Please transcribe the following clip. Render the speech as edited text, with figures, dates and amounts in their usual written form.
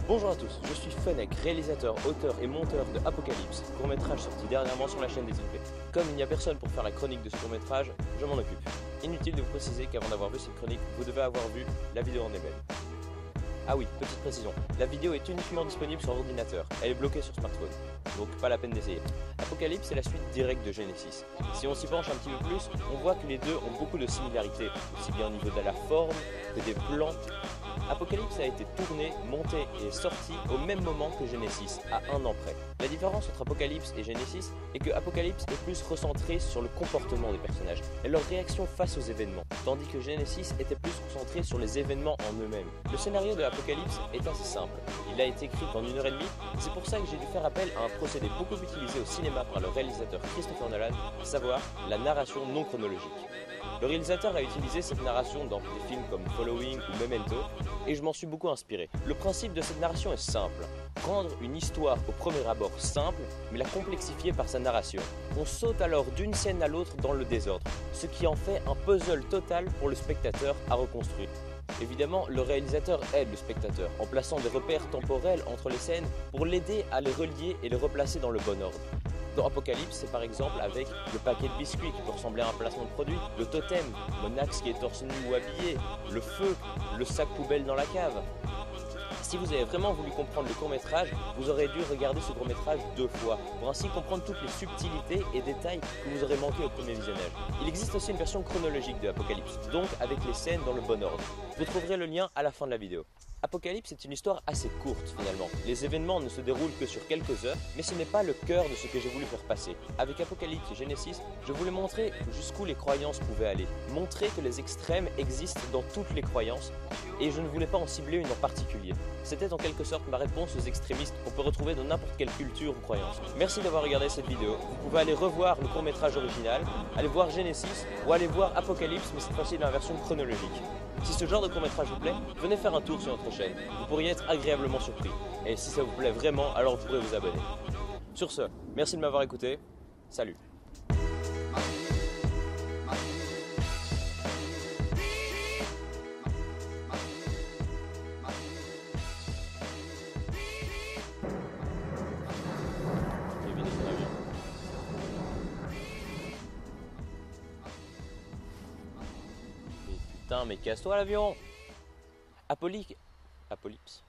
Bonjour à tous, je suis Fennec, réalisateur, auteur et monteur de Apocalypse, court-métrage sorti dernièrement sur la chaîne des IP. Comme il n'y a personne pour faire la chronique de ce court-métrage, je m'en occupe. Inutile de vous préciser qu'avant d'avoir vu cette chronique, vous devez avoir vu la vidéo en elle-même. Ah oui, petite précision, la vidéo est uniquement disponible sur ordinateur, elle est bloquée sur smartphone, donc pas la peine d'essayer. Apocalypse est la suite directe de Genesis. Si on s'y penche un petit peu plus, on voit que les deux ont beaucoup de similarités, aussi bien au niveau de la forme que des plans. Apocalypse a été tourné, monté et sorti au même moment que Genesis, à un an près. La différence entre Apocalypse et Genesis est que Apocalypse est plus recentré sur le comportement des personnages et leur réaction face aux événements, tandis que Genesis était plus concentré sur les événements en eux-mêmes. Le scénario de Apocalypse est assez simple. Il a été écrit en 1h30, c'est pour ça que j'ai dû faire appel à un procédé beaucoup utilisé au cinéma par le réalisateur Christopher Nolan, à savoir la narration non chronologique. Le réalisateur a utilisé cette narration dans des films comme Following ou Memento, et je m'en suis beaucoup inspiré. Le principe de cette narration est simple. Rendre une histoire au premier abord simple, mais la complexifier par sa narration. On saute alors d'une scène à l'autre dans le désordre, ce qui en fait un puzzle total pour le spectateur à reconstruire. Évidemment, le réalisateur aide le spectateur en plaçant des repères temporels entre les scènes pour l'aider à les relier et les replacer dans le bon ordre. Dans Apocalypse, c'est par exemple avec le paquet de biscuits qui peut ressembler à un placement de produit, le totem, Monax qui est torse nu ou habillé, le feu, le sac poubelle dans la cave. Si vous avez vraiment voulu comprendre le court-métrage, vous aurez dû regarder ce court-métrage 2 fois, pour ainsi comprendre toutes les subtilités et détails que vous aurez manqué au premier visionnage. Il existe aussi une version chronologique de Apocalypse, donc avec les scènes dans le bon ordre. Vous trouverez le lien à la fin de la vidéo. Apocalypse est une histoire assez courte finalement. Les événements ne se déroulent que sur quelques heures, mais ce n'est pas le cœur de ce que j'ai voulu faire passer. Avec Apocalypse et Genesis, je voulais montrer jusqu'où les croyances pouvaient aller. Montrer que les extrêmes existent dans toutes les croyances, et je ne voulais pas en cibler une en particulier. C'était en quelque sorte ma réponse aux extrémistes qu'on peut retrouver dans n'importe quelle culture ou croyance. Merci d'avoir regardé cette vidéo. Vous pouvez aller revoir le court-métrage original, aller voir Genesis ou aller voir Apocalypse, mais cette fois-ci dans la version chronologique. Si ce genre de court-métrage vous plaît, venez faire un tour sur notre chaîne. Vous pourriez être agréablement surpris. Et si ça vous plaît vraiment, alors vous pourrez vous abonner. Sur ce, merci de m'avoir écouté. Salut. Putain, mais casse-toi l'avion! Apocalypse.